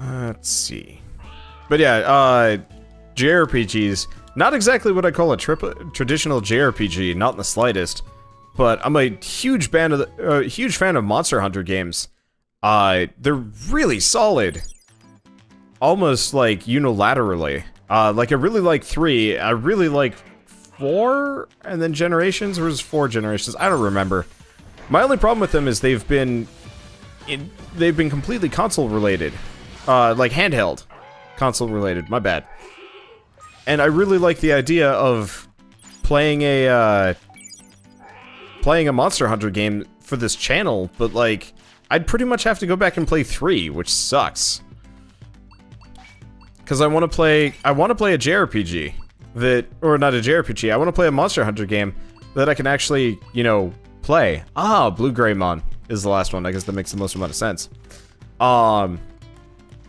Let's see. But yeah, JRPGs, not exactly what I call a traditional JRPG, not in the slightest. But I'm a huge fan of Monster Hunter games. They're really solid. Almost like unilaterally. Like I really like 3, I really like 4, and then Generations, or was it 4 Generations? I don't remember. My only problem with them is they've been completely console related. Like handheld. Console related, my bad. And I really like the idea of playing a Monster Hunter game for this channel, but like, I'd pretty much have to go back and play 3, which sucks. Because I want to play a JRPG or not a JRPG, I want to play a Monster Hunter game that I can actually, you know, play. Blue Greymon is the last one, I guess that makes the most amount of sense. But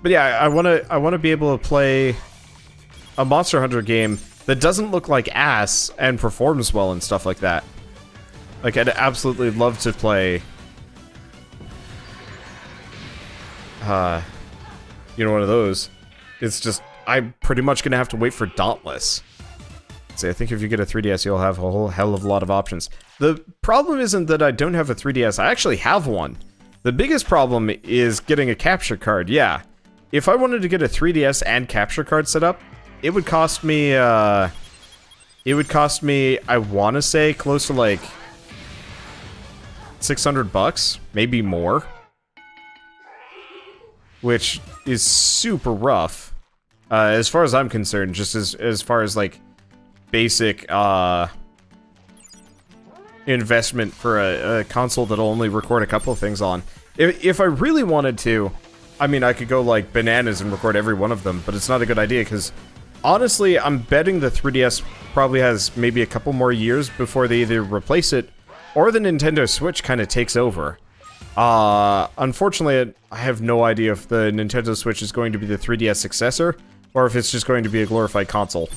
yeah, I want to be able to play a Monster Hunter game that doesn't look like ass and performs well and stuff like that. Like, I'd absolutely love to play, you know, one of those. It's just, I'm pretty much gonna have to wait for Dauntless. See, I think if you get a 3DS, you'll have a whole hell of a lot of options. The problem isn't that I don't have a 3DS, I actually have one. The biggest problem is getting a capture card, yeah. If I wanted to get a 3DS and capture card set up, it would cost me, I wanna say, close to like $600, maybe more. Which is super rough. As far as I'm concerned, just as far as like basic investment for a console that'll only record a couple of things on. If I really wanted to, I mean, I could go like bananas and record every one of them, but it's not a good idea because honestly, I'm betting the 3DS probably has maybe a couple more years before they either replace it or the Nintendo Switch kind of takes over. Unfortunately, I have no idea if the Nintendo Switch is going to be the 3DS successor, or if it's just going to be a glorified console.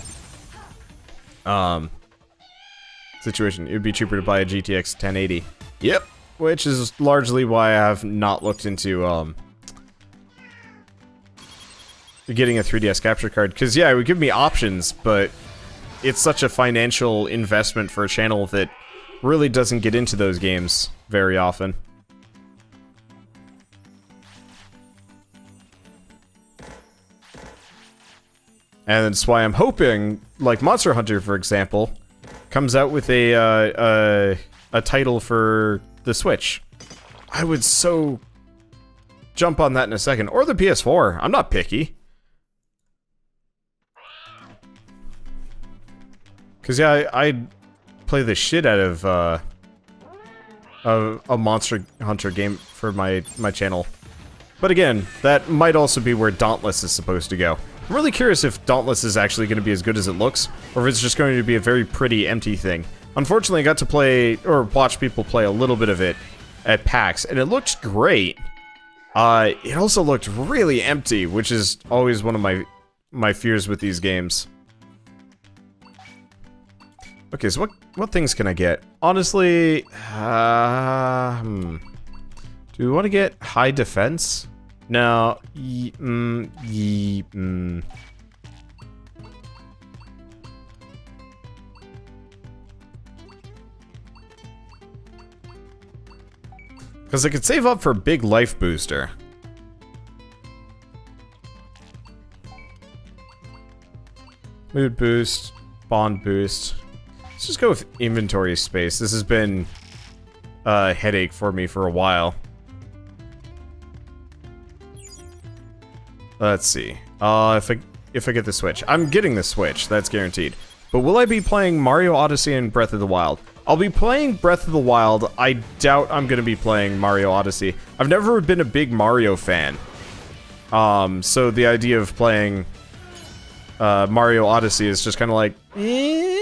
Situation. It would be cheaper to buy a GTX 1080. Yep. Which is largely why I have not looked into, getting a 3DS capture card. Because, yeah, it would give me options, but it's such a financial investment for a channel that really doesn't get into those games very often. And that's why I'm hoping, like Monster Hunter, for example, comes out with a title for the Switch. I would so jump on that in a second. Or the PS4. I'm not picky. Because, yeah, I'd play the shit out of a Monster Hunter game for my channel. But again, that might also be where Dauntless is supposed to go. I'm really curious if Dauntless is actually going to be as good as it looks, or if it's just going to be a very pretty, empty thing. Unfortunately, I got to play, or watch people play a little bit of it at PAX, and it looked great. It also looked really empty, which is always one of my fears with these games. Okay, so what things can I get? Honestly, do we want to get high defense? No, because I could save up for big life booster. Mood boost, bond boost. Let's just go with inventory space. This has been a headache for me for a while. Let's see. If I get the Switch. I'm getting the Switch, that's guaranteed. But will I be playing Mario Odyssey and Breath of the Wild? I'll be playing Breath of the Wild. I doubt I'm gonna be playing Mario Odyssey. I've never been a big Mario fan. So the idea of playing Mario Odyssey is just kind of like, eh.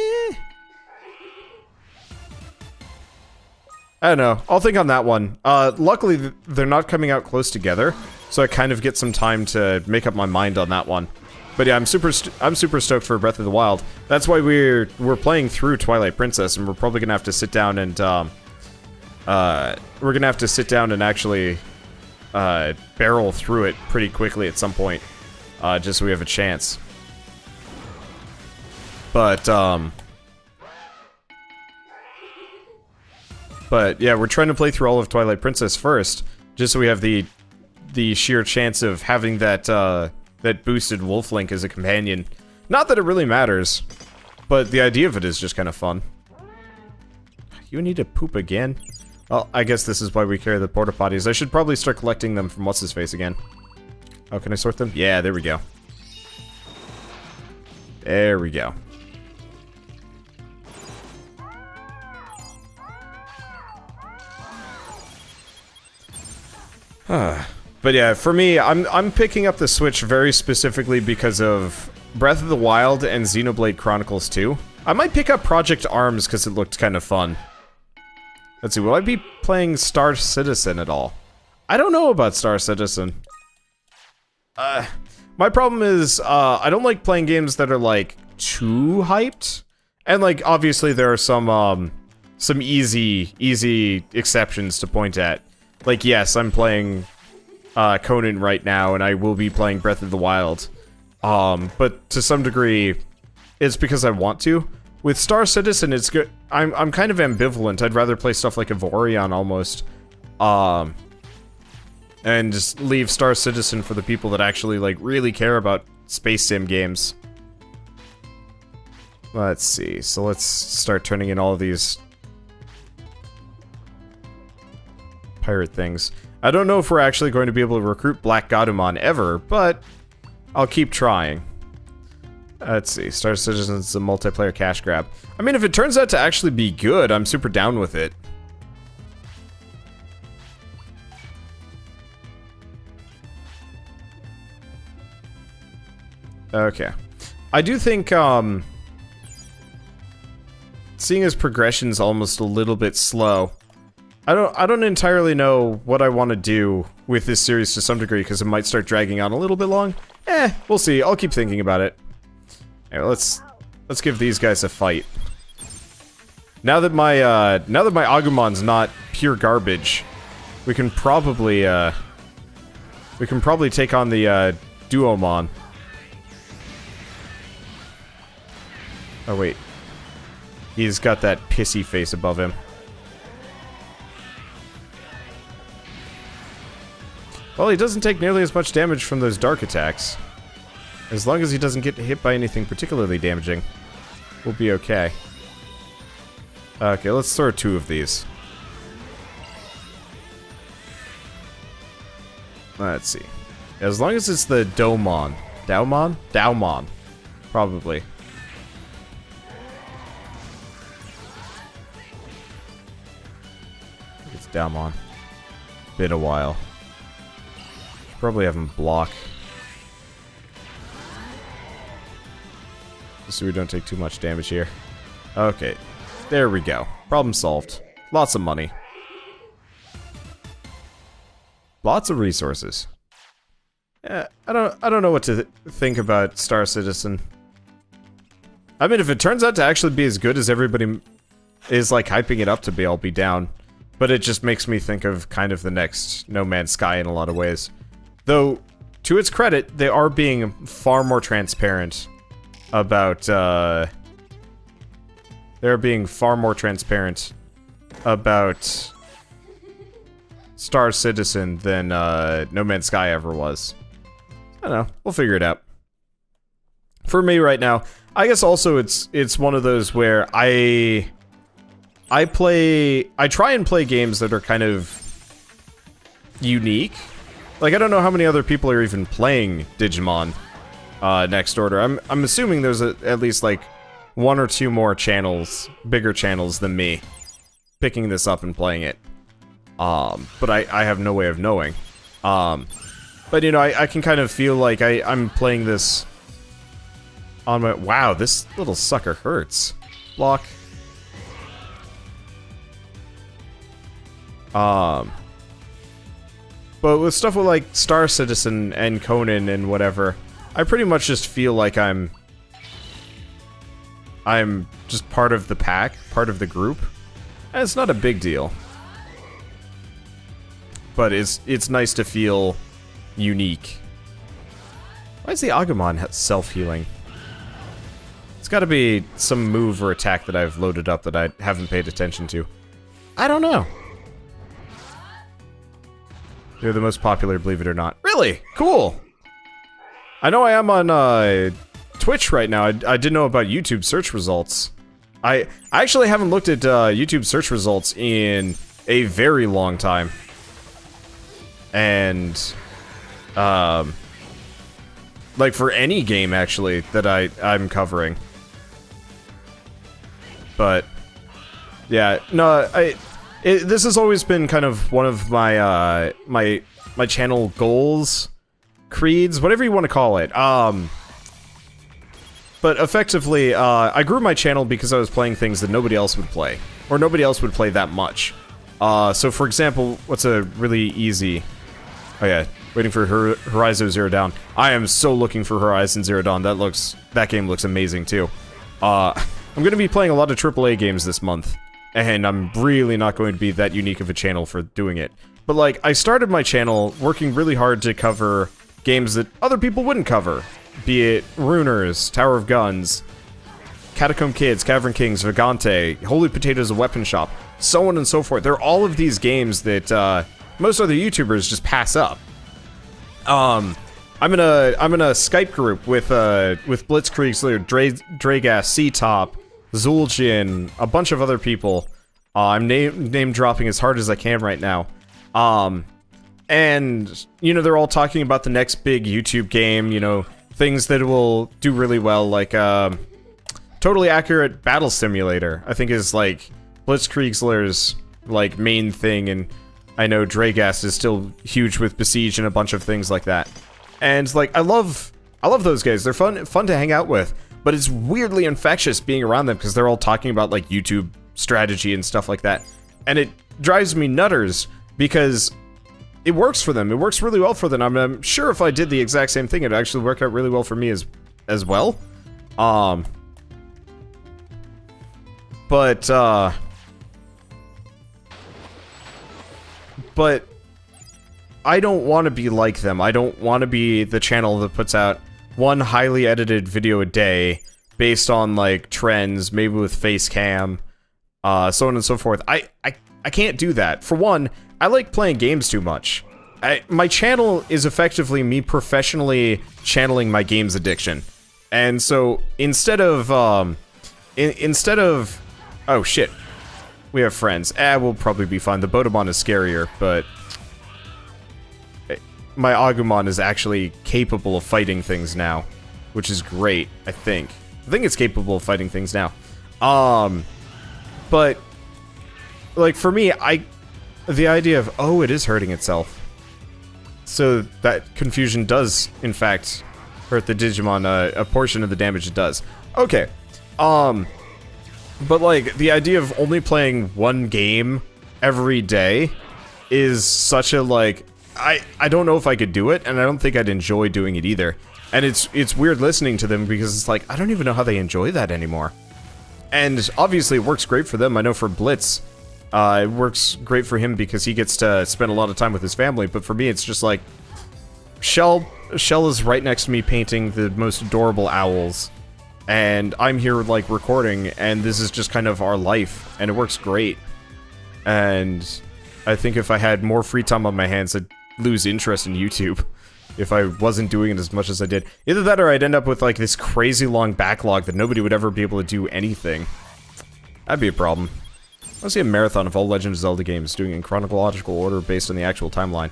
I don't know. I'll think on that one. Luckily, they're not coming out close together, so I kind of get some time to make up my mind on that one. But yeah, I'm super stoked for Breath of the Wild. That's why we're playing through Twilight Princess, and we're probably gonna have to sit down and actually barrel through it pretty quickly at some point, just so we have a chance. But yeah, we're trying to play through all of Twilight Princess first, just so we have the sheer chance of having that that boosted Wolf Link as a companion. Not that it really matters, but the idea of it is just kind of fun. You need to poop again? Well, I guess this is why we carry the porta potties. I should probably start collecting them from what's-his-face again. Oh, can I sort them? Yeah, there we go. There we go. But yeah, for me, I'm picking up the Switch very specifically because of Breath of the Wild and Xenoblade Chronicles 2. I might pick up Project Arms because it looked kind of fun. Let's see, will I be playing Star Citizen at all? I don't know about Star Citizen. My problem is, I don't like playing games that are, like, too hyped. And, like, obviously there are some easy exceptions to point at. Like, yes, I'm playing Conan right now, and I will be playing Breath of the Wild. But to some degree, it's because I want to. With Star Citizen, it's good. I'm kind of ambivalent. I'd rather play stuff like Evorion almost. And just leave Star Citizen for the people that actually, like, really care about space sim games. Let's see. So let's start turning in all of these pirate things. I don't know if we're actually going to be able to recruit Black Godumon ever, but I'll keep trying. Let's see, Star Citizen's a multiplayer cash grab. I mean, if it turns out to actually be good, I'm super down with it. Okay. I do think, seeing as progression's almost a little bit slow, I don't entirely know what I want to do with this series to some degree, because it might start dragging on a little bit long. We'll see. I'll keep thinking about it. Anyway, let's give these guys a fight. Now that my Agumon's not pure garbage, we can probably take on the Duomon. Oh wait, he's got that pissy face above him. Well, he doesn't take nearly as much damage from those dark attacks. As long as he doesn't get hit by anything particularly damaging, we'll be okay. Okay, let's throw 2 of these. Let's see. As long as it's the Domon. Daumon? Daumon. Probably. I think it's Daumon. Been a while. Probably have him block. Just so we don't take too much damage here. Okay. There we go. Problem solved. Lots of money. Lots of resources. Yeah, I don't know what to think about Star Citizen. I mean, if it turns out to actually be as good as everybody is, like, hyping it up to be, I'll be down. But it just makes me think of kind of the next No Man's Sky in a lot of ways. Though, to its credit, they are being far more transparent about, they're being far more transparent about Star Citizen than, No Man's Sky ever was. I don't know, we'll figure it out. For me right now, I guess also it's one of those where I try and play games that are kind of unique. Like, I don't know how many other people are even playing Digimon Next Order. I'm assuming there's at least, like, 1 or 2 more channels, bigger channels than me, picking this up and playing it. But I have no way of knowing. But, you know, I can kind of feel like I'm playing this on my... Wow, this little sucker hurts. Block. But with stuff with, like, Star Citizen and Conan and whatever, I pretty much just feel like I'm just part of the pack, part of the group. And it's not a big deal. but it's nice to feel unique. Why is the Agumon self-healing? It's gotta be some move or attack that I've loaded up that I haven't paid attention to. I don't know. They're the most popular, believe it or not. Really? Cool! I know I am on Twitch right now. I didn't know about YouTube search results. I actually haven't looked at YouTube search results in a very long time. And, like for any game actually that I'm covering. But yeah, no, this has always been kind of one of my my channel goals, creeds, whatever you want to call it. But effectively, I grew my channel because I was playing things that nobody else would play, or nobody else would play that much. So for example, what's a really easy? Oh yeah, waiting for Horizon Zero Dawn. I am so looking for Horizon Zero Dawn. That game looks amazing too. I'm going to be playing a lot of AAA games this month, and I'm really not going to be that unique of a channel for doing it. But like, I started my channel working really hard to cover games that other people wouldn't cover. Be it Runers, Tower of Guns, Catacomb Kids, Cavern Kings, Vagante, Holy Potatoes, A Weapon Shop, so on and so forth. There are all of these games that most other YouTubers just pass up. I'm in a Skype group with Blitzkrieg, Dragass, C-Top, Zul'jin, a bunch of other people. I'm name dropping as hard as I can right now. And you know, they're all talking about the next big YouTube game, you know, things that will do really well, like Totally Accurate Battle Simulator, I think is like Blitzkrieg's like main thing, and I know Dragass is still huge with Besiege and a bunch of things like that. And like I love those guys. They're fun to hang out with, but it's weirdly infectious being around them because they're all talking about like YouTube strategy and stuff like that. And it drives me nutters because it works for them. It works really well for them. I'm sure if I did the exact same thing, it'd actually work out really well for me as well. But I don't want to be like them. I don't want to be the channel that puts out one highly edited video a day based on like trends, maybe with face cam, so on and so forth. I can't do that. For one, I like playing games too much. My channel is effectively me professionally channeling my games addiction. And so instead of oh shit, we have friends. We'll probably be fine. The Botamon is scarier, but my Agumon is actually capable of fighting things now, which is great, I think. I think it's capable of fighting things now. But like for me, the idea of, oh, it is hurting itself. So that confusion does, in fact, hurt the Digimon a portion of the damage it does. Okay. But like, the idea of only playing one game every day is such a, like, I don't know if I could do it, and I don't think I'd enjoy doing it either. And it's weird listening to them because it's like, I don't even know how they enjoy that anymore. And obviously it works great for them. I know for Blitz, it works great for him because he gets to spend a lot of time with his family, but for me it's just like, Shell is right next to me painting the most adorable owls, and I'm here like recording, and this is just kind of our life, and it works great. And I think if I had more free time on my hands, I'd lose interest in YouTube if I wasn't doing it as much as I did. Either that or I'd end up with like this crazy long backlog that nobody would ever be able to do anything. That'd be a problem. I want to see a marathon of all Legend of Zelda games doing in chronological order based on the actual timeline.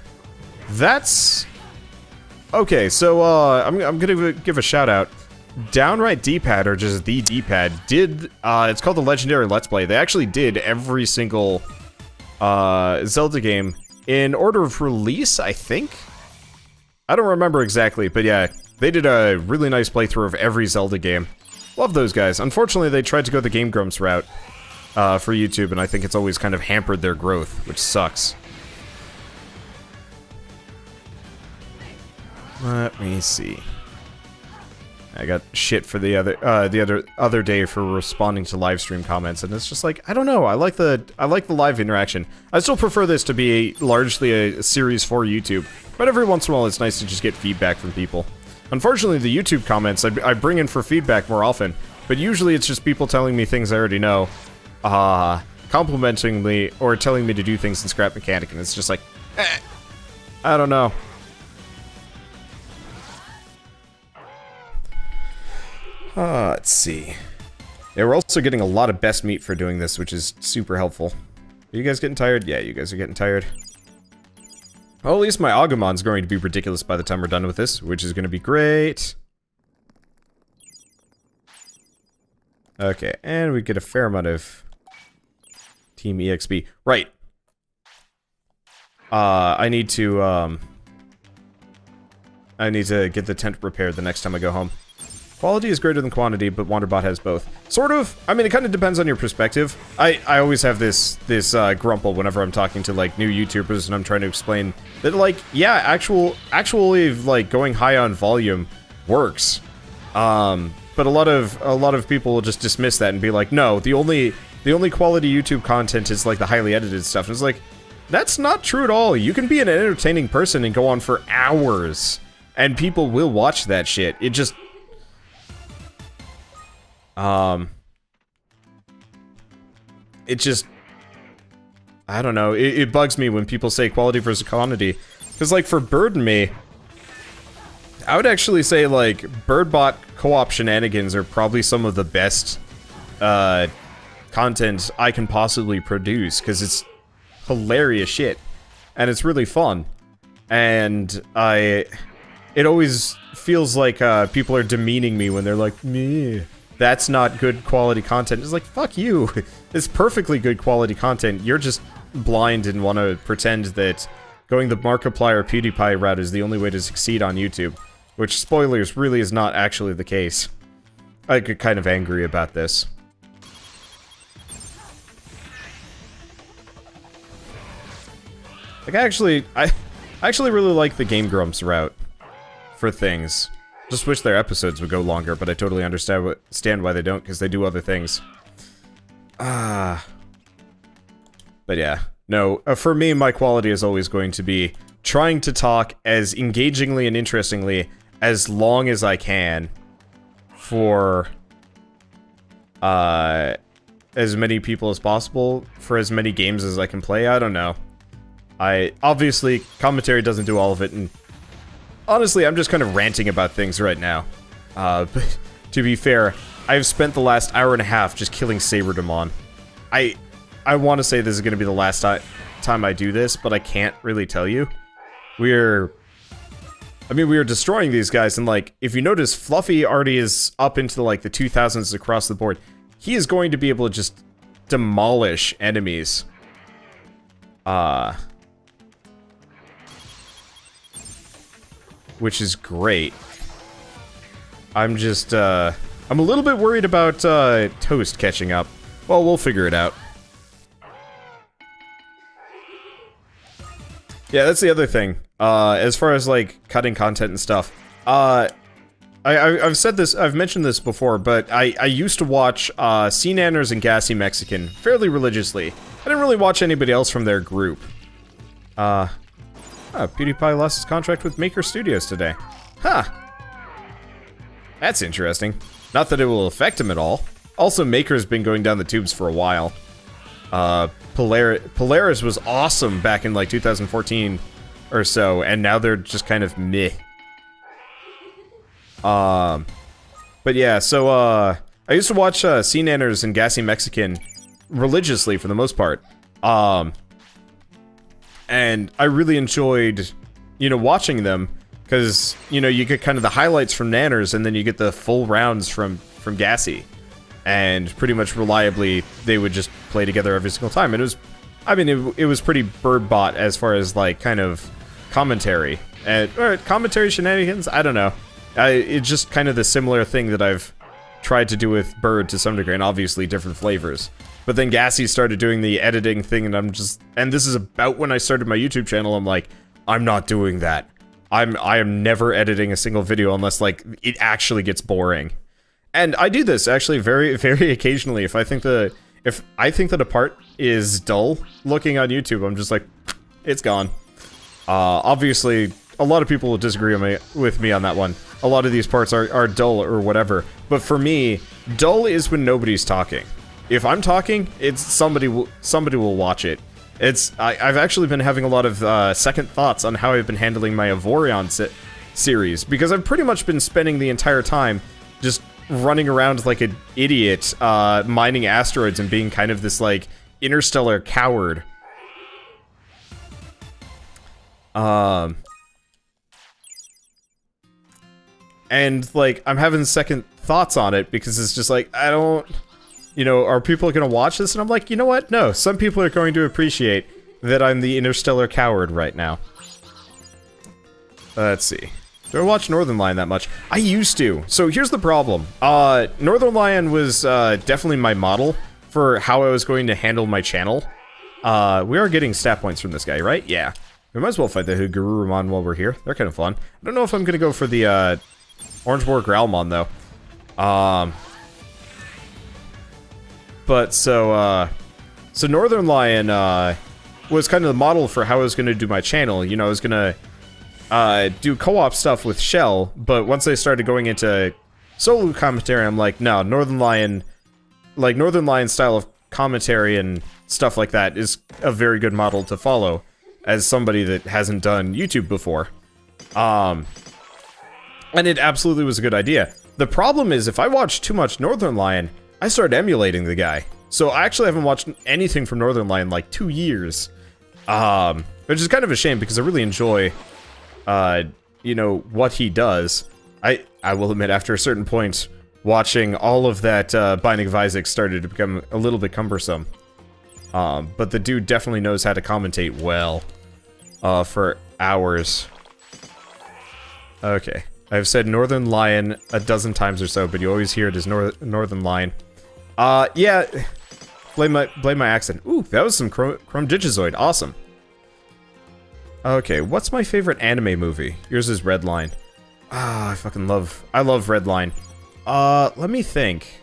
That's... Okay, so I'm gonna give a shout out. Downright D-Pad, or just the D-Pad, did, it's called the Legendary Let's Play. They actually did every single Zelda game in order of release, I think? I don't remember exactly, but yeah, they did a really nice playthrough of every Zelda game. Love those guys. Unfortunately, they tried to go the Game Grumps route for YouTube, and I think it's always kind of hampered their growth, which sucks. Let me see. I got shit for the other day for responding to live stream comments, and it's just like, I don't know, I like the live interaction. I still prefer this to be largely a series for YouTube, but every once in a while it's nice to just get feedback from people. Unfortunately, the YouTube comments I bring in for feedback more often, but usually it's just people telling me things I already know, complimenting me, or telling me to do things in Scrap Mechanic, and it's just like, I don't know. Let's see. Yeah, we're also getting a lot of best meat for doing this, which is super helpful. Are you guys getting tired? Yeah, you guys are getting tired. Well, at least my Agumon's going to be ridiculous by the time we're done with this, which is going to be great. Okay, and we get a fair amount of Team EXP. Right. I need to get the tent repaired the next time I go home. Quality is greater than quantity, but Wanderbot has both. Sort of. I mean, it kind of depends on your perspective. I always have this grumble whenever I'm talking to, like, new YouTubers and I'm trying to explain that, like, yeah, actually, like, going high on volume works. But a lot of people will just dismiss that and be like, no, the only quality YouTube content is, like, the highly edited stuff. And it's like, that's not true at all. You can be an entertaining person and go on for hours, and people will watch that shit. It just... it just, I don't know, it bugs me when people say quality versus quantity, because, like, for Bird and me, I would actually say, like, Birdbot co-op shenanigans are probably some of the best, content I can possibly produce, because it's hilarious shit, and it's really fun, and it always feels like, people are demeaning me when they're like, meh. That's not good quality content. It's like, fuck you. It's perfectly good quality content. You're just blind and want to pretend that going the Markiplier PewDiePie route is the only way to succeed on YouTube. Which, spoilers, really is not actually the case. I get kind of angry about this. Like, I actually really like the Game Grumps route for things. Just wish their episodes would go longer, but I totally understand why they don't, because they do other things. But yeah. No, for me, my quality is always going to be trying to talk as engagingly and interestingly as long as I can for as many people as possible, for as many games as I can play. I don't know. Obviously, commentary doesn't do all of it, and honestly, I'm just kind of ranting about things right now. But to be fair, I've spent the last hour and a half just killing Saberdemon. I want to say this is going to be the last time I do this, but I can't really tell you. We are destroying these guys, and, like, if you notice, Fluffy already is up into, like, the 2000s across the board. He is going to be able to just demolish enemies. Which is great. I'm just, I'm a little bit worried about, Toast catching up. Well, we'll figure it out. Yeah, that's the other thing. As far as, like, cutting content and stuff. I've said this, I've mentioned this before, but I used to watch, Sea Nanners and Gassy Mexican fairly religiously. I didn't really watch anybody else from their group. PewDiePie lost his contract with Maker Studios today. Huh. That's interesting. Not that it will affect him at all. Also, Maker's been going down the tubes for a while. Polaris was awesome back in, like, 2014 or so, and now they're just kind of meh. But yeah, so, I used to watch, Sea Nanners and Gassy Mexican religiously for the most part. And I really enjoyed, you know, watching them, because, you know, you get kind of the highlights from Nanners, and then you get the full rounds from Gassy. And pretty much reliably, they would just play together every single time. And it was, I mean, it was pretty Birdbot as far as, like, kind of commentary. Or commentary shenanigans? I don't know. It's just kind of the similar thing that I've tried to do with Bird to some degree, and obviously different flavors. But then Gassy started doing the editing thing, and and this is about when I started my YouTube channel, I'm like, I'm not doing that. I am never editing a single video unless like it actually gets boring. And I do this actually very, very occasionally. If I think that a part is dull looking on YouTube, I'm just like, it's gone. Obviously, a lot of people will disagree with me on that one. A lot of these parts are dull or whatever. But for me, dull is when nobody's talking. If I'm talking, it's somebody will watch it. I've actually been having a lot of second thoughts on how I've been handling my Avorion series, because I've pretty much been spending the entire time just running around like an idiot, mining asteroids and being kind of this, like, interstellar coward. And, like, I'm having second thoughts on it, because it's just like, I don't... You know, are people gonna watch this? And I'm like, you know what? No, some people are going to appreciate that I'm the interstellar coward right now. Let's see. Do I watch Northern Lion that much? I used to. So here's the problem. Northern Lion was definitely my model for how I was going to handle my channel. We are getting stat points from this guy, right? Yeah. We might as well fight the Garurumon while we're here. They're kind of fun. I don't know if I'm gonna go for the Orange Boar Growlmon though. But so Northern Lion was kind of the model for how I was gonna do my channel. You know, I was gonna do co-op stuff with Shell, but once I started going into solo commentary, I'm like, no, Northern Lion style of commentary and stuff like that is a very good model to follow as somebody that hasn't done YouTube before. And it absolutely was a good idea. The problem is, if I watch too much Northern Lion, I started emulating the guy. So I actually haven't watched anything from Northern Lion in like 2 years. Which is kind of a shame, because I really enjoy, you know, what he does. I will admit, after a certain point, watching all of that Binding of Isaac started to become a little bit cumbersome. But the dude definitely knows how to commentate well, for hours. Okay. I've said Northern Lion a dozen times or so, but you always hear it as Northern Lion. Yeah. Blame my accent. Ooh, that was some Chrome Digizoid. Awesome. Okay, what's my favorite anime movie? Yours is Redline. Ah, I love Redline. Let me think.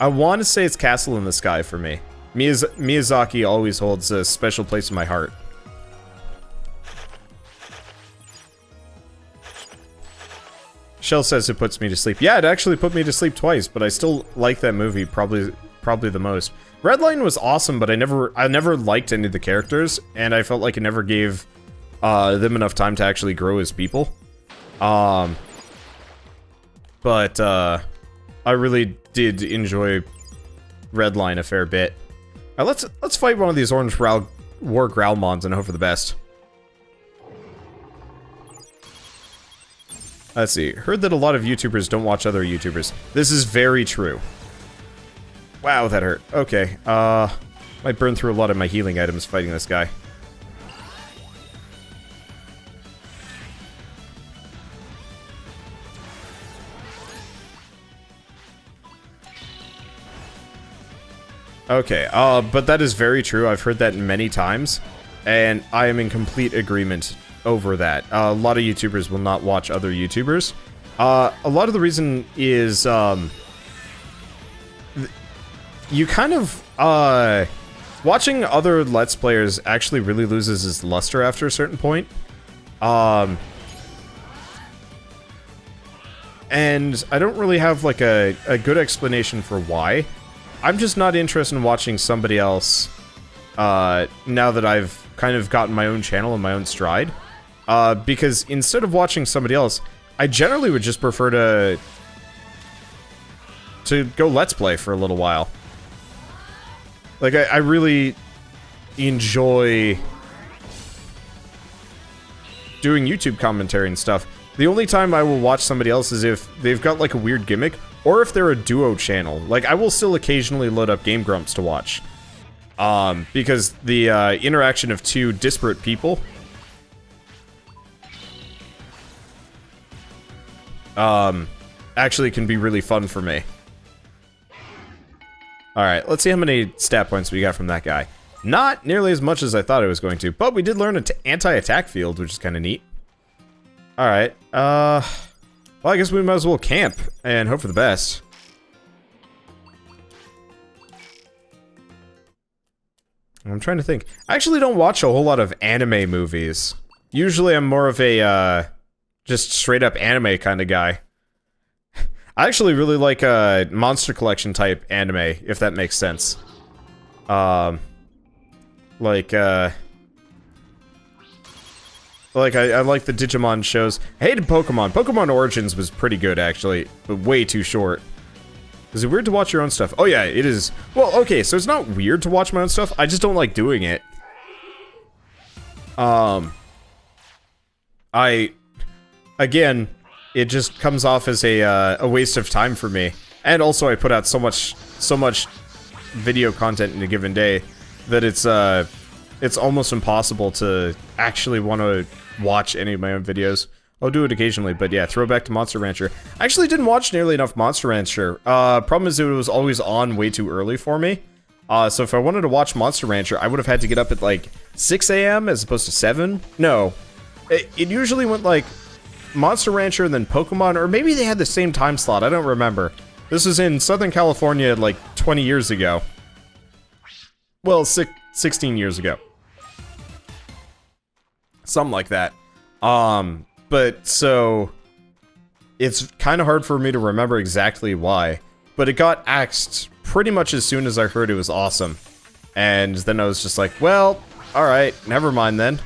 I want to say it's Castle in the Sky for me. Miyazaki always holds a special place in my heart. Shell says it puts me to sleep. Yeah, it actually put me to sleep twice, but I still like that movie probably the most. Redline was awesome, but I never liked any of the characters, and I felt like it never gave them enough time to actually grow as people. But I really did enjoy Redline a fair bit. Alright, let's fight one of these Orange War Growlmons and hope for the best. Let's see. Heard that a lot of YouTubers don't watch other YouTubers. This is very true. Wow, that hurt. Okay, might burn through a lot of my healing items fighting this guy. Okay, but that is very true. I've heard that many times, and I am in complete agreement over that. A lot of YouTubers will not watch other YouTubers. A lot of the reason is, you kind of, watching other Let's Players actually really loses its luster after a certain point. And I don't really have, like, a good explanation for why. I'm just not interested in watching somebody else, now that I've kind of gotten my own channel and my own stride. Because instead of watching somebody else, I generally would just prefer to go Let's Play for a little while. Like, I really enjoy doing YouTube commentary and stuff. The only time I will watch somebody else is if they've got, like, a weird gimmick, or if they're a duo channel. Like, I will still occasionally load up Game Grumps to watch. Because the interaction of two disparate people actually can be really fun for me. Alright, let's see how many stat points we got from that guy. Not nearly as much as I thought I was going to, but we did learn an anti-attack field, which is kind of neat. Alright, well, I guess we might as well camp and hope for the best. I'm trying to think. I actually don't watch a whole lot of anime movies. Usually I'm more of a, just straight up anime kind of guy. I actually really like, Monster Collection type anime, if that makes sense. I like the Digimon shows. I hated Pokemon. Pokemon Origins was pretty good, actually, but way too short. Is it weird to watch your own stuff? Oh yeah, it is. Well, okay, so it's not weird to watch my own stuff. I just don't like doing it. Again, it just comes off as a waste of time for me. And also, I put out so much video content in a given day that it's almost impossible to actually want to watch any of my own videos. I'll do it occasionally, but yeah, throwback to Monster Rancher. I actually didn't watch nearly enough Monster Rancher. Problem is it was always on way too early for me. So if I wanted to watch Monster Rancher, I would have had to get up at like 6 AM as opposed to 7. No. It usually went like Monster Rancher and then Pokemon, or maybe they had the same time slot, I don't remember. This was in Southern California like 20 years ago. Well, 16 years ago. Something like that. But so it's kind of hard for me to remember exactly why, but it got axed pretty much as soon as I heard it was awesome. And then I was just like, well, alright, never mind then.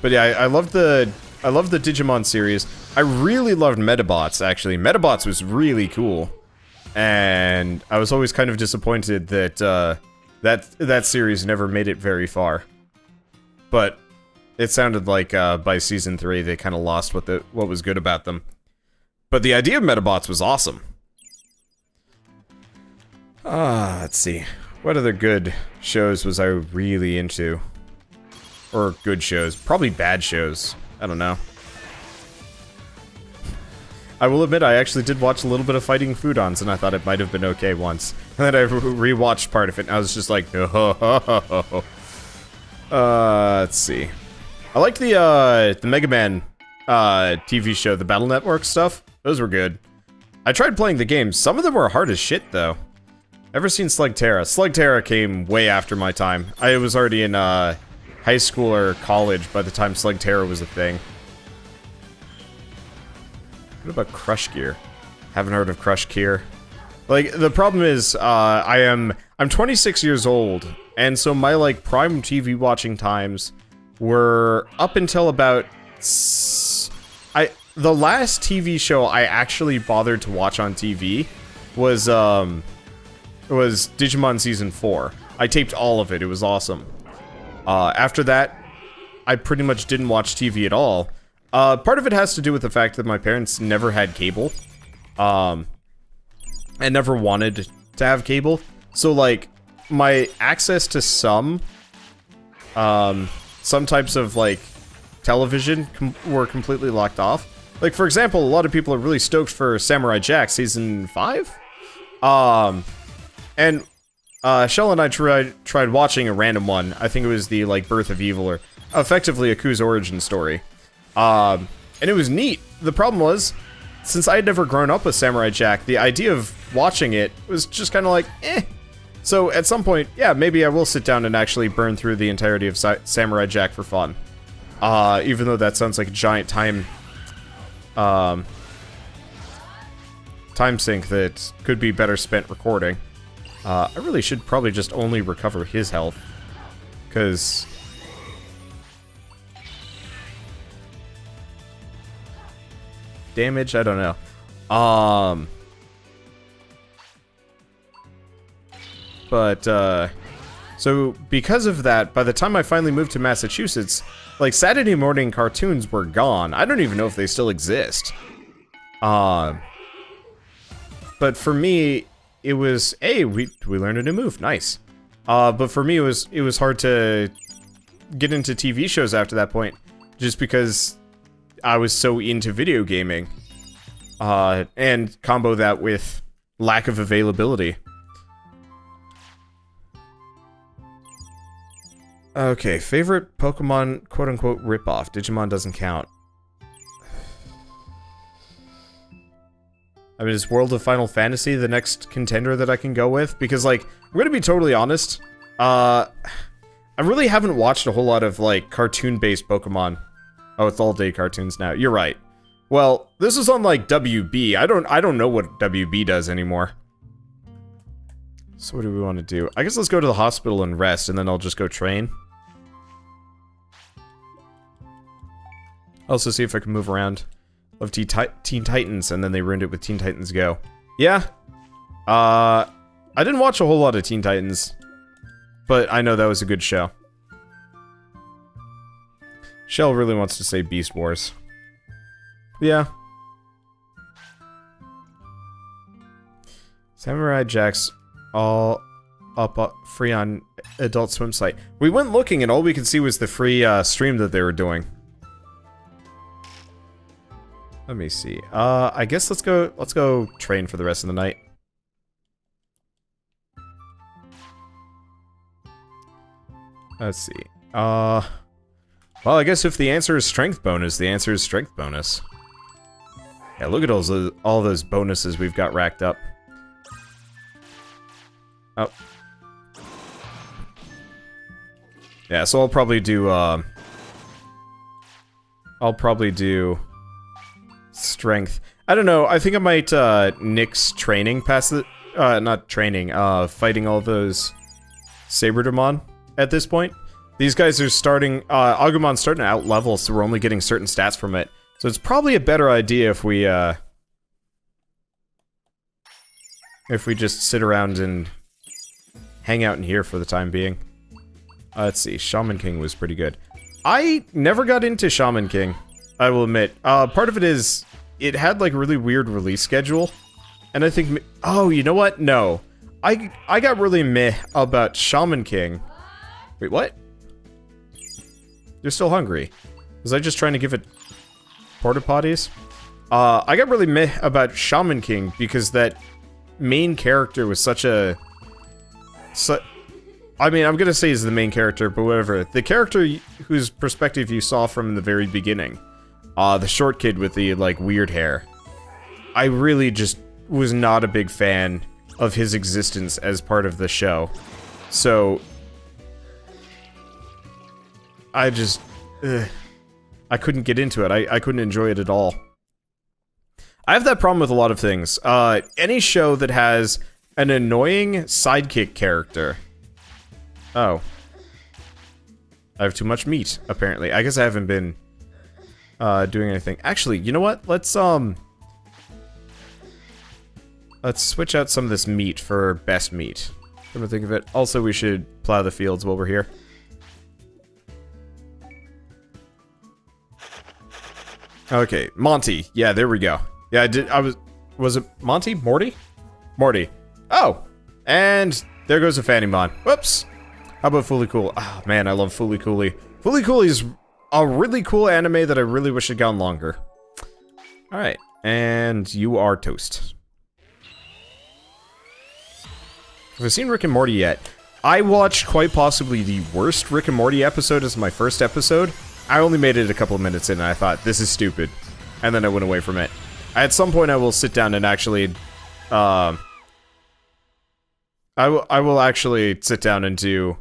But yeah, I love the Digimon series. I really loved Metabots, actually. Metabots was really cool. And I was always kind of disappointed that that series never made it very far. But it sounded like by season 3 they kind of lost what was good about them. But the idea of Metabots was awesome. Let's see. What other good shows was I really into? Or good shows? Probably bad shows. I don't know. I will admit I actually did watch a little bit of Fighting Foodons, and I thought it might have been okay once. And then I rewatched part of it, and I was just like, oh. Let's see. I liked the Mega Man TV show, the Battle Network stuff. Those were good. I tried playing the games. Some of them were hard as shit, though. Ever seen Slugterra? Slugterra came way after my time. I was already in high school or college by the time Slugterra was a thing. What about Crush Gear? Haven't heard of Crush Gear. Like, the problem is, I'm 26 years old, and so my, like, prime TV watching times were up until about... The last TV show I actually bothered to watch on TV was Digimon Season 4. I taped all of it, it was awesome. After that, I pretty much didn't watch TV at all. Part of it has to do with the fact that my parents never had cable. And never wanted to have cable. So, like, my access to some types of, like, television were completely locked off. Like, for example, a lot of people are really stoked for Samurai Jack Season 5. And Shell and I tried watching a random one. I think it was the, like, Birth of Evil, or effectively Aku's origin story. And it was neat. The problem was, since I had never grown up with Samurai Jack, the idea of watching it was just kind of like, eh. So at some point, yeah, maybe I will sit down and actually burn through the entirety of Samurai Jack for fun. Even though that sounds like a giant time sink that could be better spent recording. I really should probably just only recover his health, because... damage? I don't know. So because of that, by the time I finally moved to Massachusetts, like, Saturday morning cartoons were gone. I don't even know if they still exist. But for me, it was, hey, we learned a new move, nice. But for me, it was hard to get into TV shows after that point, just because I was so into video gaming. And combo that with lack of availability. Okay, favorite Pokemon quote-unquote ripoff. Digimon doesn't count. I mean, is World of Final Fantasy the next contender that I can go with? Because, like, I'm gonna be totally honest. I really haven't watched a whole lot of, like, cartoon-based Pokemon. Oh, it's all-day cartoons now. You're right. Well, this is on, like, WB. I don't know what WB does anymore. So what do we want to do? I guess let's go to the hospital and rest, and then I'll just go train. Also see if I can move around. Love Teen Titans, and then they ruined it with Teen Titans Go. Yeah. I didn't watch a whole lot of Teen Titans, but I know that was a good show. Shell really wants to say Beast Wars. Yeah. Samurai Jack's all up free on Adult Swim site. We went looking and all we could see was the free stream that they were doing. Let me see. I guess let's go train for the rest of the night. Let's see. Well, I guess if the answer is strength bonus, the answer is strength bonus. Yeah, look at all those bonuses we've got racked up. Oh. Yeah, so I'll probably do strength. I don't know, I think I might nix training past the not training, fighting all those Saberdemon at this point. These guys are starting Agumon's starting to out-level, so we're only getting certain stats from it. So it's probably a better idea if we just sit around and hang out in here for the time being. Let's see, Shaman King was pretty good. I never got into Shaman King, I will admit. Part of it is, it had like a really weird release schedule. And I think, oh, you know what? No. I got really meh about Shaman King. Wait, what? You're still hungry. Was I just trying to give it porta potties? I got really meh about Shaman King because that main character was such a... I mean, I'm gonna say he's the main character, but whatever. The character whose perspective you saw from the very beginning. The short kid with the, like, weird hair. I really just was not a big fan of his existence as part of the show. So... I just... I couldn't get into it. I couldn't enjoy it at all. I have that problem with a lot of things. Any show that has an annoying sidekick character. Oh. I have too much meat, apparently. I guess I haven't been doing anything. Actually, you know what? Let's switch out some of this meat for best meat. Come to think of it. Also, we should plow the fields while we're here. Okay, Monty. Yeah, there we go. Yeah, was it Monty? Morty? Morty. Oh! And there goes a Fanimon. Whoops! How about Fooly Cool? Oh man, I love Fooly Cooly. Fooly Cooly is a really cool anime that I really wish had gone longer. Alright, and you are toast. Have I seen Rick and Morty yet? I watched quite possibly the worst Rick and Morty episode as my first episode. I only made it a couple of minutes in and I thought, this is stupid. And then I went away from it. At some point I will sit down and actually, I will actually sit down and do,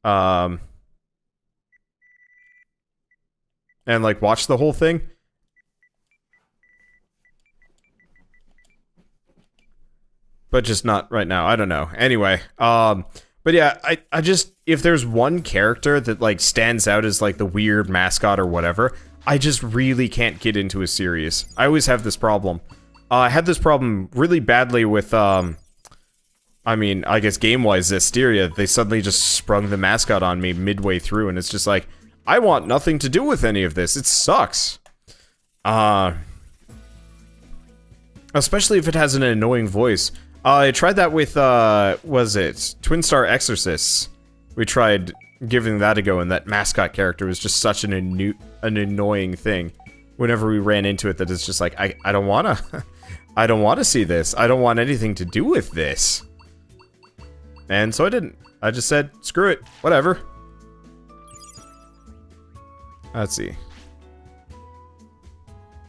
and like watch the whole thing. But just not right now, I don't know. Anyway, but yeah, I just, if there's one character that, like, stands out as, like, the weird mascot or whatever, I just really can't get into a series. I always have this problem. I had this problem really badly with, I mean, I guess game-wise, Zestiria. They suddenly just sprung the mascot on me midway through, and it's just like, I want nothing to do with any of this. It sucks. Especially if it has an annoying voice. I tried that with, was it Twin Star Exorcists? We tried giving that a go, and that mascot character was just such an annoying thing. Whenever we ran into it, that it's just like, I don't wanna, I don't wanna see this. I don't want anything to do with this. And so I didn't. I just said, screw it, whatever. Let's see.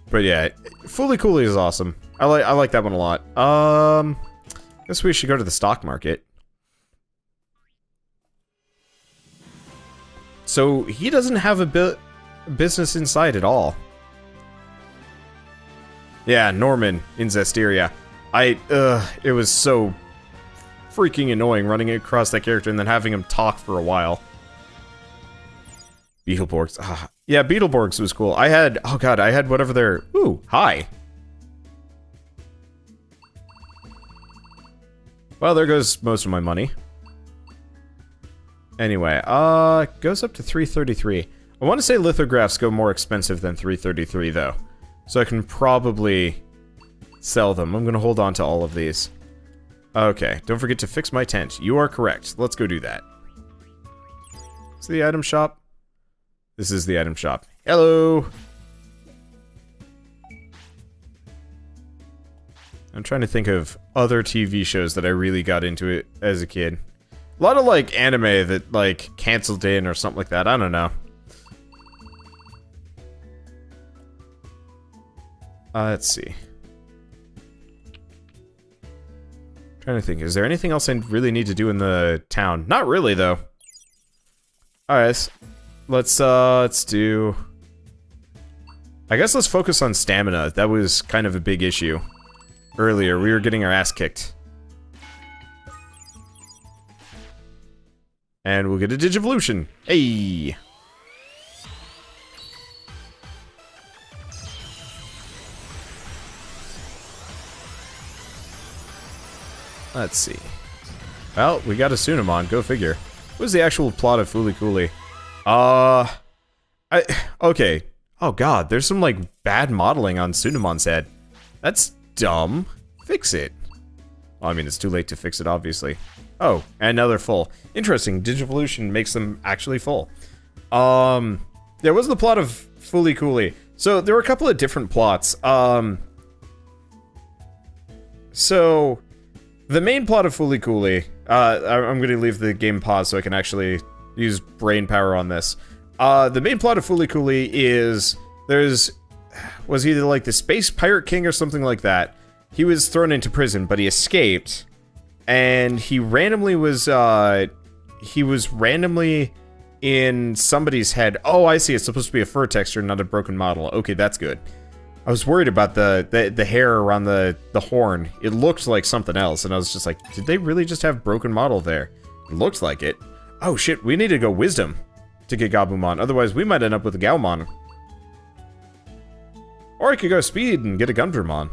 But yeah, Fooly Cooly is awesome. I like that one a lot. Guess we should go to the stock market. So he doesn't have a business inside at all. Yeah, Norman in Zestiria. It was so freaking annoying running across that character and then having him talk for a while. Beetleborgs. Yeah, Beetleborgs was cool. I had whatever their... Ooh, hi. Well, there goes most of my money. Anyway, goes up to 333. I want to say lithographs go more expensive than 333, though. So I can probably sell them. I'm gonna hold on to all of these. Okay, don't forget to fix my tent. You are correct. Let's go do that. Is the item shop? This is the item shop. Hello! I'm trying to think of other TV shows that I really got into it as a kid. A lot of, like, anime that, like, canceled in or something like that. I don't know. Let's see. Trying to think, is there anything else I really need to do in the town? Not really, though. Alright, let's do... I guess let's focus on stamina. That was kind of a big issue. Earlier, we were getting our ass kicked. And we'll get a Digivolution. Hey! Let's see. Well, we got a Sunamon, go figure. What was the actual plot of Fooly Cooly? Okay. Oh god, there's some, like, bad modeling on Sunamon's head. That's dumb. Fix it. Well, I mean, it's too late to fix it, obviously. Oh, and now they're full. Interesting, Digivolution makes them actually full. Yeah, what's the plot of Fooly Cooly? So, there were a couple of different plots. So... the main plot of Fooly Cooly, I'm gonna leave the game paused so I can actually use brain power on this. The main plot of Fooly Cooly is, was either like the Space Pirate King or something like that. He was thrown into prison, but he escaped, and he was randomly in somebody's head. Oh, I see, it's supposed to be a fur texture, not a broken model. Okay, that's good. I was worried about the hair around the horn. It looked like something else, and I was just like, did they really just have broken model there? It looks like it. Oh shit, we need to go Wisdom to get Gabumon, otherwise we might end up with a Gaomon. Or I could go Speed and get a Gumdramon.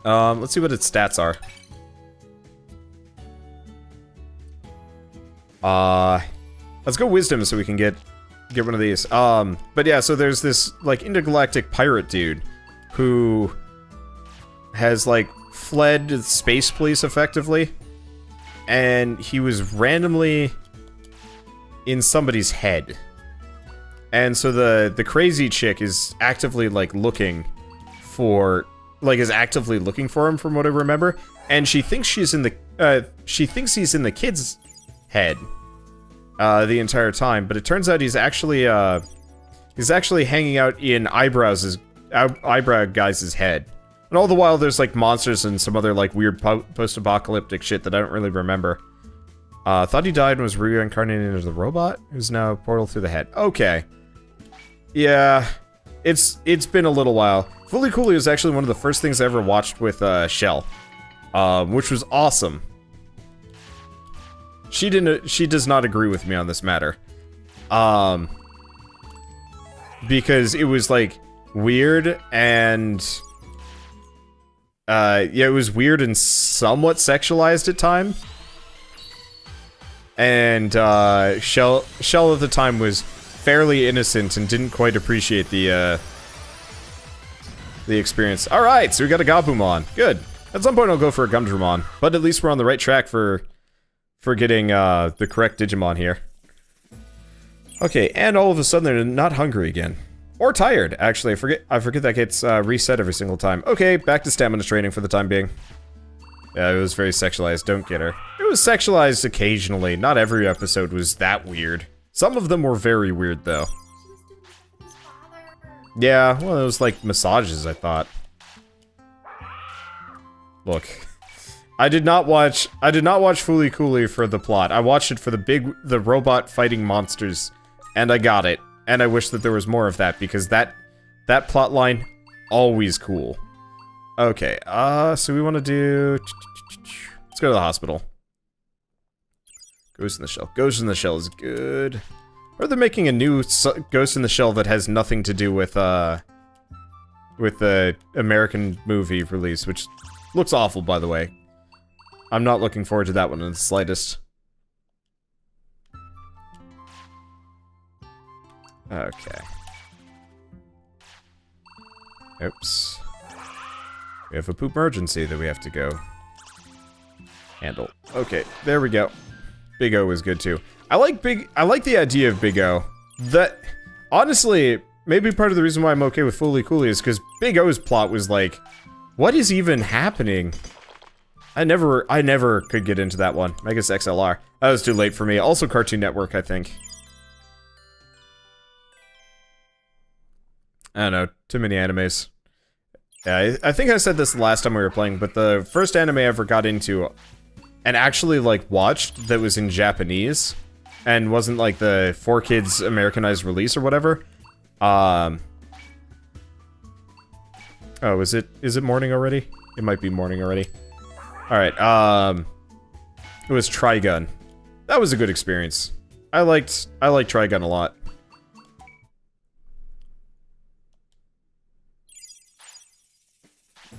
Let's see what its stats are. Let's go Wisdom so we can get one of these. But yeah, so there's this, like, intergalactic pirate dude who has, like, fled the space police, effectively. And he was randomly in somebody's head. And so the crazy chick is actively, like, looking for... like, is actively looking for him, from what I remember. And she thinks she's in the... she thinks he's in the kid's head. The entire time, but it turns out he's actually hanging out in Eyebrow Guy's head. And all the while there's, like, monsters and some other, like, weird post-apocalyptic shit that I don't really remember. Thought he died and was reincarnated as the robot, who's now a portal through the head. Okay. Yeah. It's been a little while. Fooly Cooly was actually one of the first things I ever watched with, Shell. Which was awesome. She does not agree with me on this matter. Because it was, like, weird and... yeah, it was weird and somewhat sexualized at times. And, Shell at the time was fairly innocent and didn't quite appreciate the experience. Alright, so we got a Gabumon. Good. At some point I'll go for a Gumdramon. But at least we're on the right track for getting, the correct Digimon here. Okay, and all of a sudden they're not hungry again. Or tired, actually. I forget that gets, reset every single time. Okay, back to stamina training for the time being. Yeah, it was very sexualized, don't get her. It was sexualized occasionally, not every episode was that weird. Some of them were very weird, though. Yeah, well, it was like massages, I thought. Look. I did not watch Fooly Cooly for the plot. I watched it for the robot fighting monsters, and I got it. And I wish that there was more of that, because that plot line, always cool. Okay, so we want to do... Let's go to the hospital. Ghost in the Shell. Ghost in the Shell is good. Or they're making a new Ghost in the Shell that has nothing to do with the American movie release, which looks awful, by the way. I'm not looking forward to that one in the slightest. Okay. Oops. We have a poop emergency that we have to go handle. Okay, there we go. Big O is good too. I like the idea of Big O. That, honestly, maybe part of the reason why I'm okay with Fooly Cooly is because Big O's plot was like, what is even happening? I never could get into that one. Megas XLR. That was too late for me. Also Cartoon Network, I think. I don't know. Too many animes. Yeah, I think I said this the last time we were playing, but the first anime I ever got into and actually, like, watched that was in Japanese and wasn't, like, the 4Kids Americanized release or whatever. Oh, is it morning already? It might be morning already. Alright, it was Trigun. That was a good experience. I liked Trigun a lot.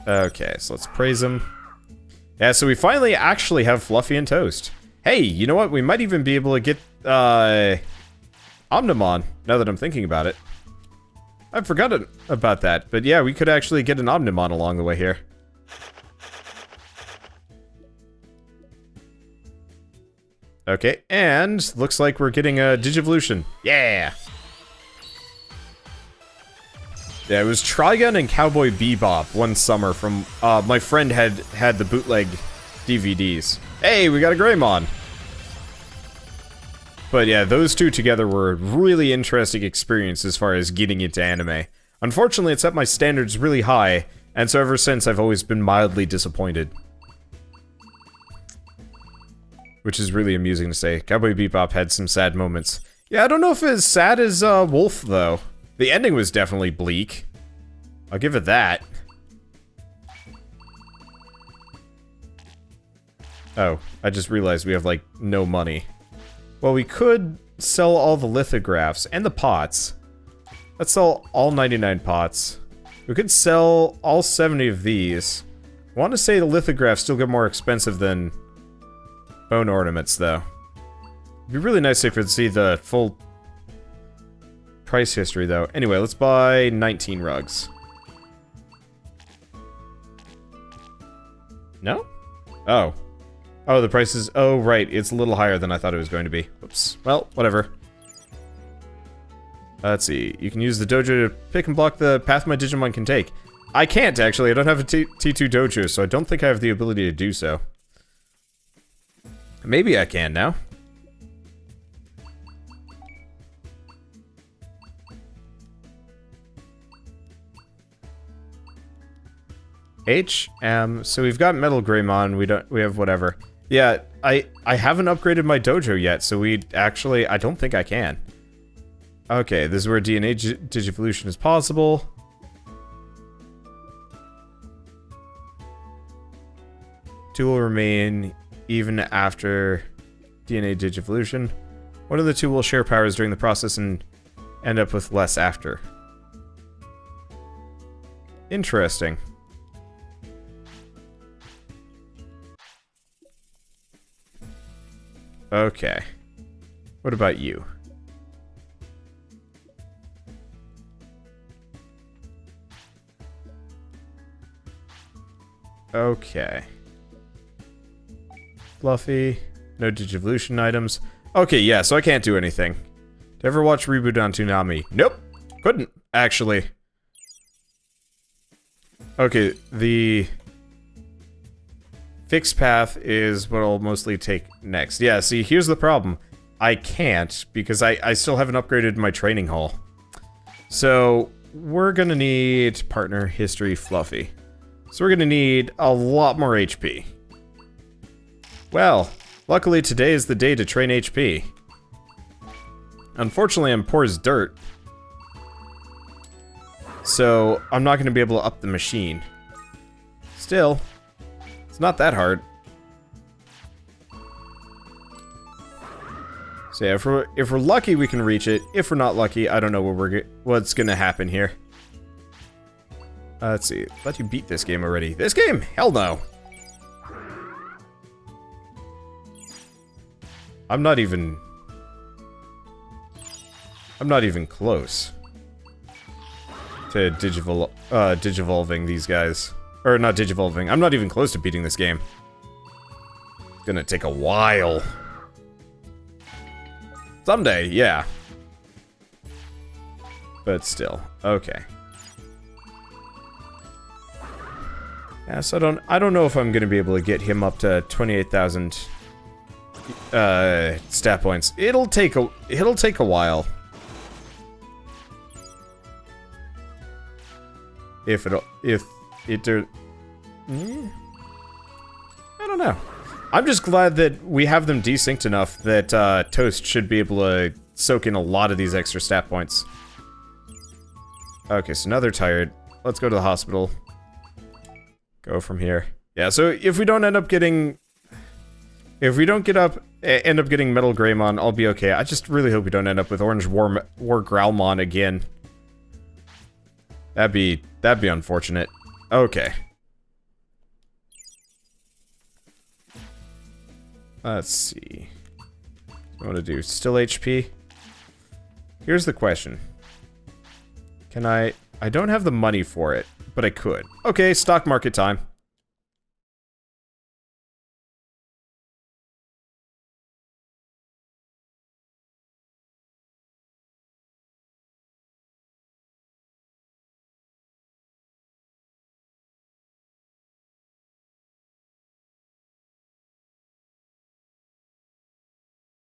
Okay, so let's praise him. Yeah, so we finally actually have Fluffy and Toast. Hey, you know what? We might even be able to get, Omnimon, now that I'm thinking about it. I've forgotten about that, but yeah, we could actually get an Omnimon along the way here. Okay, and looks like we're getting a Digivolution. Yeah! Yeah, it was Trigun and Cowboy Bebop one summer from, my friend had the bootleg DVDs. Hey, we got a Greymon! But yeah, those two together were a really interesting experience as far as getting into anime. Unfortunately, it set my standards really high, and so ever since I've always been mildly disappointed. Which is really amusing to say. Cowboy Bebop had some sad moments. Yeah, I don't know if it's as sad as, Wolf, though. The ending was definitely bleak. I'll give it that. Oh, I just realized we have, like, no money. Well, we could sell all the lithographs and the pots. Let's sell all 99 pots. We could sell all 70 of these. I want to say the lithographs still get more expensive than bone ornaments, though. It'd be really nice if we could see the full price history, though. Anyway, let's buy 19 rugs. No? Oh. Oh, the price is... Oh, right. It's a little higher than I thought it was going to be. Oops. Well, whatever. Let's see. You can use the dojo to pick and block the path my Digimon can take. I can't, actually. I don't have a T2 dojo, so I don't think I have the ability to do so. Maybe I can now. So we've got Metal Greymon, we have whatever. Yeah, I haven't upgraded my dojo yet, so I don't think I can. Okay, this is where DNA Digivolution is possible. Two will remain even after DNA Digivolution. One of the two will share powers during the process and end up with less after. Interesting. Okay. What about you? Okay. Fluffy. No Digivolution items. Okay, yeah, so I can't do anything. Did you ever watch Reboot on Toonami? Nope. Couldn't, actually. Okay, the fixed path is what I'll mostly take next. Yeah, see, here's the problem. I can't because I still haven't upgraded my training hall. So we're gonna need partner history Fluffy. So we're gonna need a lot more HP. Well, luckily today is the day to train HP. Unfortunately, I'm poor as dirt. So I'm not gonna be able to up the machine. Still, it's not that hard. So yeah, if we're lucky, we can reach it. If we're not lucky, I don't know what's gonna happen here. Let's see. Let you beat this game already. This game? Hell no. I'm not even close to digivolving these guys. Or not digivolving. I'm not even close to beating this game. It's gonna take a while. Someday, yeah. But still, okay. Yeah, so I don't know if I'm gonna be able to get him up to 28,000 stat points. It'll take a while. If it I don't know. I'm just glad that we have them desynced enough that Toast should be able to soak in a lot of these extra stat points. Okay, so now they're tired. Let's go to the hospital. Go from here. Yeah, so if we don't end up getting... If we don't end up getting Metal Greymon, I'll be okay. I just really hope we don't end up with Orange War Growlmon again. That'd be unfortunate. Okay. Let's see. What do I want to do? Still HP? Here's the question. Can I don't have the money for it, but I could. Okay, stock market time.